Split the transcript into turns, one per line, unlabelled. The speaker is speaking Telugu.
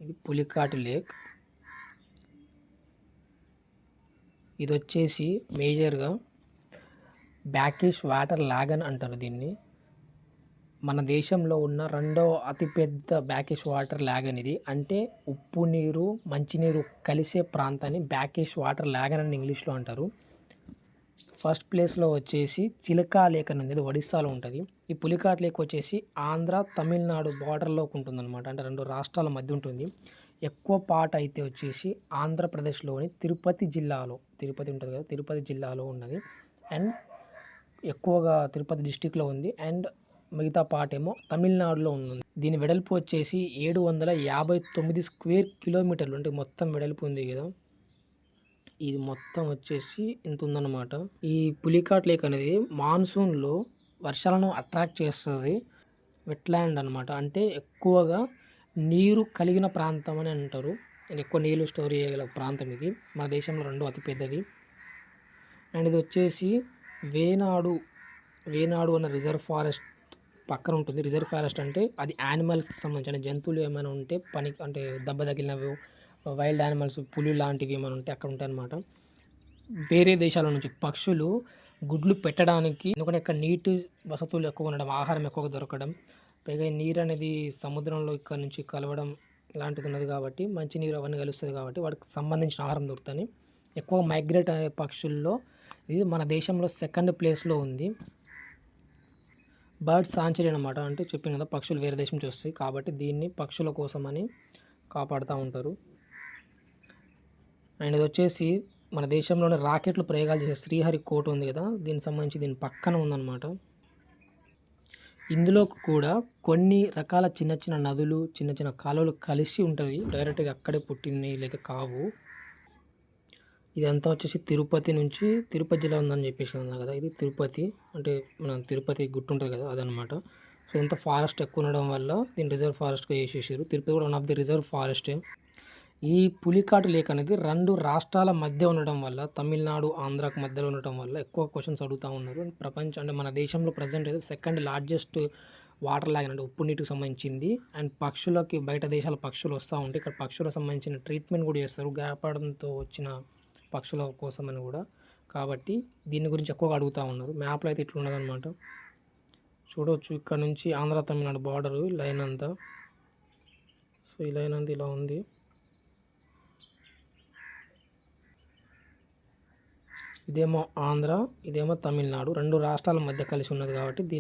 ఇది పులికాట్ లేక్. ఇది వచ్చేసి మేజర్గా బ్యాకిష్ వాటర్ లాగన్ అంటారు దీన్ని. మన దేశంలో ఉన్న రెండవ అతిపెద్ద బ్యాకిష్ వాటర్ లాగన్ ఇది. అంటే ఉప్పు నీరు మంచినీరు కలిసే ప్రాంతాన్ని బ్యాకిష్ వాటర్ లాగన్ అని ఇంగ్లీష్లో అంటారు. ఫస్ట్ ప్లేస్లో వచ్చేసి చిలకా లేక్ అని ఉంది, ఇది ఒడిస్సాలో ఉంటుంది. ఈ పులికాట్ లేక్ వచ్చేసి ఆంధ్ర తమిళనాడు బార్డర్లోకి ఉంటుందన్నమాట, అంటే రెండు రాష్ట్రాల మధ్య ఉంటుంది. ఎక్కువ పార్ట్ అయితే వచ్చేసి ఆంధ్రప్రదేశ్లోని తిరుపతి జిల్లాలో, తిరుపతి ఉంటుంది కదా, తిరుపతి జిల్లాలో ఉన్నది. అండ్ ఎక్కువగా తిరుపతి డిస్టిక్లో ఉంది. అండ్ మిగతా పార్ట్ ఏమో తమిళనాడులో ఉంది. దీని వెడల్పు వచ్చేసి 759 స్క్వేర్ కిలోమీటర్లు, అంటే మొత్తం వెడల్పు ఉంది కదా, ఇది మొత్తం వచ్చేసి ఇంత ఉందన్నమాట. ఈ పులికాట్ లేక్ అనేది మాన్సూన్లో వర్షాలను అట్రాక్ట్ చేస్తుంది. వెట్లాండ్ అనమాట, అంటే ఎక్కువగా నీరు కలిగిన ప్రాంతం అని అంటారు. ఎక్కువ నీళ్ళు స్టోర్ చేయగల ప్రాంతం ఇది. మన దేశంలో రెండో అతిపెద్దది. అండ్ ఇది వచ్చేసి వేనాడు అన్న రిజర్వ్ ఫారెస్ట్ పక్కన ఉంటుంది. రిజర్వ్ ఫారెస్ట్ అంటే అది యానిమల్స్కి సంబంధించిన జంతువులు ఏమైనా ఉంటే అంటే దెబ్బ తగిలినవి వైల్డ్ యానిమల్స్, పులి లాంటివి ఏమైనా ఉంటే అక్కడ ఉంటాయి అన్నమాట. వేరే దేశాల నుంచి పక్షులు గుడ్లు పెట్టడానికి, ఎందుకంటే ఇక్కడ నీటి వసతులు ఎక్కువ ఉండడం, ఆహారం ఎక్కువగా దొరకడం, పైగా నీరు అనేది సముద్రంలో ఇక్కడ నుంచి కలవడం ఇలాంటిది ఉన్నది కాబట్టి, మంచి నీరు అవన్నీ కలుస్తుంది కాబట్టి వాటికి సంబంధించిన ఆహారం దొరుకుతుంది. ఎక్కువ మైగ్రేట్ అనే పక్షుల్లో ఇది మన దేశంలో సెకండ్ ప్లేస్లో ఉంది. బర్డ్ సాంచురీ అనమాట, అంటే చెప్పాను కదా పక్షులు వేరే దేశం నుంచి వస్తాయి కాబట్టి దీన్ని పక్షుల కోసమని కాపాడుతూ ఉంటారు. అండ్ ఇది వచ్చేసి మన దేశంలోని రాకెట్లు ప్రయోగాలు చేసే శ్రీహరికోట ఉంది కదా, దీనికి సంబంధించి దీని పక్కన ఉందన్నమాట. ఇందులో కూడా కొన్ని రకాల చిన్న చిన్న నదులు, చిన్న చిన్న కాలువలు కలిసి ఉంటుంది. డైరెక్ట్గా అక్కడే పుట్టినవి లేదా కావు. ఇదంతా వచ్చేసి తిరుపతి నుంచి, తిరుపతి జిల్లా ఉందని చెప్పేసి కదా, ఇది తిరుపతి అంటే మన తిరుపతి గుట్టు ఉంటుంది కదా అదనమాట. సో ఇంత ఫారెస్ట్ ఎక్కువ ఉండడం వల్ల దీన్ని రిజర్వ్ ఫారెస్ట్గా చేసేసారు. తిరుపతి కూడా వన్ ఆఫ్ ది రిజర్వ్ ఫారెస్టే. ఈ పులికాట్ లేక్ అనేది రెండు రాష్ట్రాల మధ్య ఉండడం వల్ల, తమిళనాడు ఆంధ్రాకు మధ్యలో ఉండటం వల్ల ఎక్కువ క్వశ్చన్స్ అడుగుతూ ఉన్నారు. అంటే మన దేశంలో ప్రజెంట్ అయితే సెకండ్ లార్జెస్ట్ వాటర్ లాగ్ అంటే ఉప్పు నీటికి సంబంధించింది. అండ్ పక్షులకి బయట దేశాల పక్షులు వస్తూ ఉంటే ఇక్కడ పక్షులకు సంబంధించిన ట్రీట్మెంట్ కూడా చేస్తారు, గాయపడంతో వచ్చిన పక్షుల కోసమని కూడా. కాబట్టి దీని గురించి ఎక్కువగా అడుగుతూ ఉన్నారు. మ్యాప్లో అయితే ఇట్లా ఉన్నదన్నమాట, చూడవచ్చు. ఇక్కడ నుంచి ఆంధ్ర తమిళనాడు బార్డరు లైన్ అంతా. సో ఈ లైన్ అంతా ఇలా ఉంది. ఇదేమో ఆంధ్ర, ఇదేమో తమిళనాడు, రెండు రాష్ట్రాల మధ్య కలిసి ఉన్నది కాబట్టి దీని